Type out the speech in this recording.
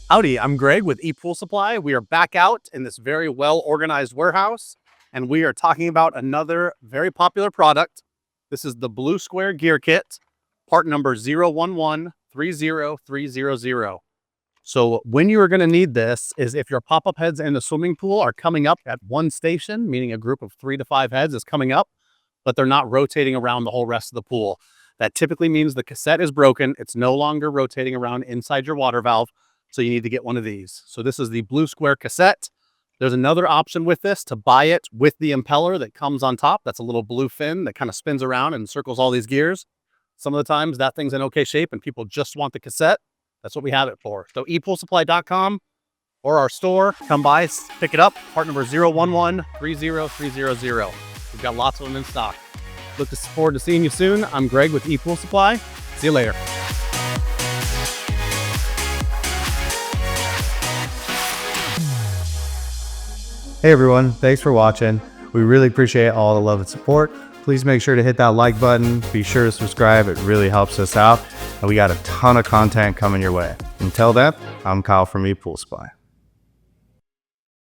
Howdy, I'm Greg with ePoolSupply. We are back out in this very well-organized warehouse, and we are talking about another very popular product. This is the Blue Square Gear Kit, part number 011-30300. So when you are going to need this is if your pop-up heads in the swimming pool are coming up at one station, meaning a group of 3 to 5 heads is coming up, but they're not rotating around the whole rest of the pool. That typically means the cassette is broken. It's no longer rotating around inside your water valve. So you need to get one of these. So this is the Blue Square Cassette. There's another option with this to buy it with the impeller that comes on top. That's a little blue fin that kind of spins around and circles all these gears. Some of the times that thing's in okay shape and people just want the cassette. That's what we have it for. So ePoolSupply.com or our store, come by, pick it up. Part number 011-30300. We've got lots of them in stock. Look forward to seeing you soon. I'm Greg with ePoolSupply. See you later. Hey everyone, thanks for watching. We really appreciate all the love and support. Please make sure to hit that like button. Be sure to subscribe. It really helps us out. And we got a ton of content coming your way. Until then, I'm Kyle from ePoolSupply.